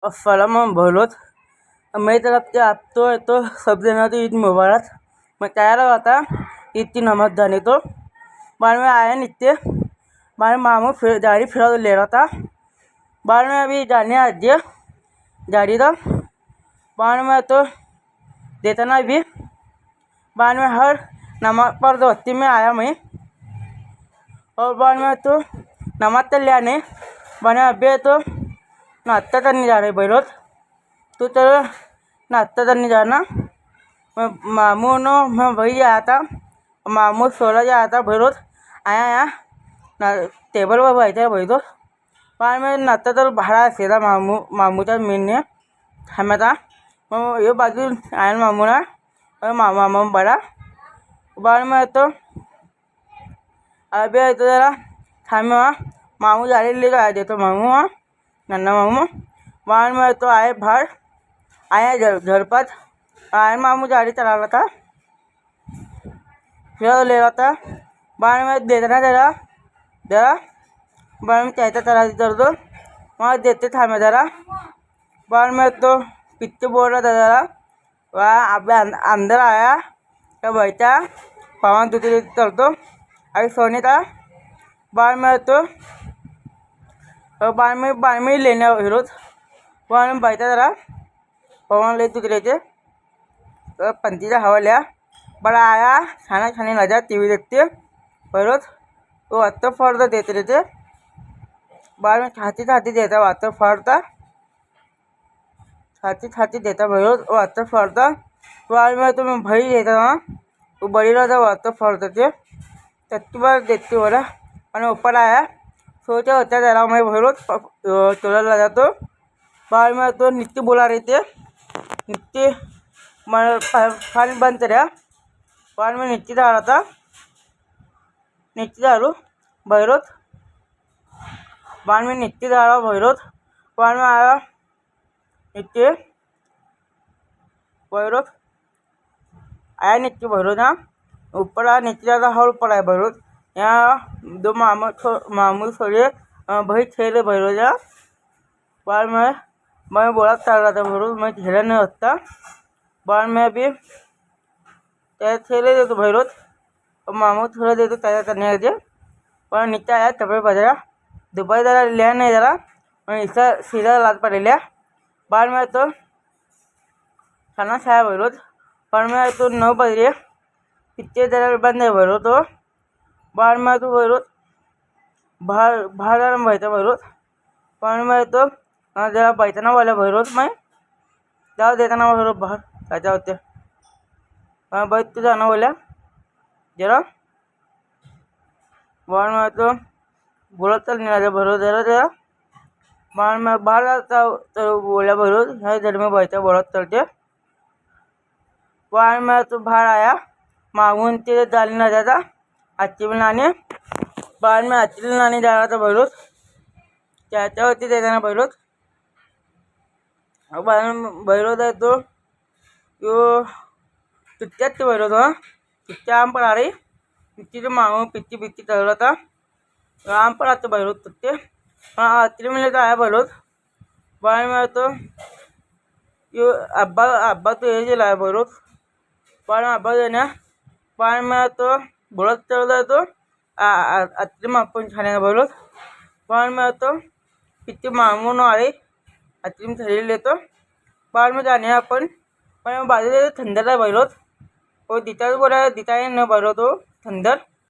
अस्सलाम बोलोत मैं तरफ से तो सब देना तो ईद मुबारक। मैं तैयार हुआ था ईद की नमाज जाने तो बाद में आया नीचे बाद में मामू फिर गाड़ी फिरा ले रहा था। बाद में अभी जाने आ गया गाड़ी था बाद में तो देता ना अभी बाद में हर नमाज पर दोस्ती में आया मैं और बाद में तो नमाज तो लिया नहीं बाद में अभी तो नाश्ता करने जा रहे बैरोत तो चलो नाश्ता करने जाना। मैं मामू नो मैं वही आया था मामू सोलह जा आया था बैरोत आया यहाँ टेबल पर बैठे भाई तो बाद में नाश्ता तो भाड़ा सीधा मामूचा मीने हमें था ये बाजू आया मामू ना और मामा बड़ा बाद में तो अभी तो जरा थामे मामू जारी लेकर आया थे तो मामू नन्ना मामू बाद में तो आए बाहर आया घर पर आए मामू गाड़ी चला रहा था फिर ले रहा था बाद में देना जरा बाद में कहता चला इधर दो वहाँ देते था मैं जरा बाद में तो पीछे बोल रहा था जरा वहाँ अब अंदर आया तो बैठा पवन दूसरे चल तो अभी सोने था बाद में तो बाद में लेने हिरोज बाद में बैठा जरा पवन ले दूसरे थे तो पंथी हवा लिया बड़ा आया खाना खाने लगा टीवी देखते हिरोज वो वातर फर्द देते रहते बाद में छाती देता वातर फर्दा छाती देता हिरोज वातर फर्दा बाद में तो मैं भाई देता था वो बड़ी रहा था वातर फर्द थे तत्ती बार देखते बोला और ऊपर आया सोचा होता जरा मैं भरोज चला लगा तो बाद में तो नित्य बोला रहे थे नित्य पानी बंद रहा बाद में नित्य जा रहा था नित्य दारू भैरोज बाद में नित्य जा रहा भैरोज बाद में आया नित्य भैरोज आया नित्य भैरोज हाँ ऊपर आया नित्य ज़्यादा हॉल ऊपर आया भैरोज यहाँ दो मामू छोड़े भाई खेले भैरोज यहाँ बाद में मैं बोला चल रहा था भैरोज मैं खेला नहीं होता बाद में अभी खेले दे तो भैरोज और मामू थोड़ा दे तो तैयार करने लगे और नीचे आया तब बजरा दोपहर जरा लिया नहीं जरा और इसका सीधा लाद पर लिया बाद में तो खाना खाया भैरोज बाद में तो 9 बज रहे पीछे जरा बंद है भैरोज तो बाद में तो भैरोज बाहर जरा बैठा भैरोज बाद में तो जरा बैठना वाला भैरोज मैं जाओ देखना भैरोज बाहर क्या होते बैठ तो जाना बोला जरा बाद में तो बोला चल नहीं रहा भैरोज जरा बाद में बाहर जाता तो बोला भैरोज है घर में बैठा बोला चलते बाद में तो बाहर आया मामून तेरे डाली ना जाता अच्छी बनाने बाद में अच्छी बनाने जा रहा था भैरोज क्या होती देता ना भैरोज और बाद में भैरोज है तो यो पिच्चा थे भैरोज हाँ पिच्चा आम पर आ रही पिच्ची तो मामू पिच्ची चल रहा था आम पर आते भैरोज तुझे हाँ अच्छी मिले तो आया भैरोज बाद में तो यो अब्बा तो यही लाया भैरोज बाद में अब्बा देना बाद में तो बोलत चल रहा तो अच्छी में अपन खाने का भैरोज बाद में तो पिच्ची मामू न आ रही अच्छी में थैली ले तो बाद में जाने अपन बाद में बाजू थंडर है भैरोज वो दिता तो बोला दिता है न भैरोज तो थंडर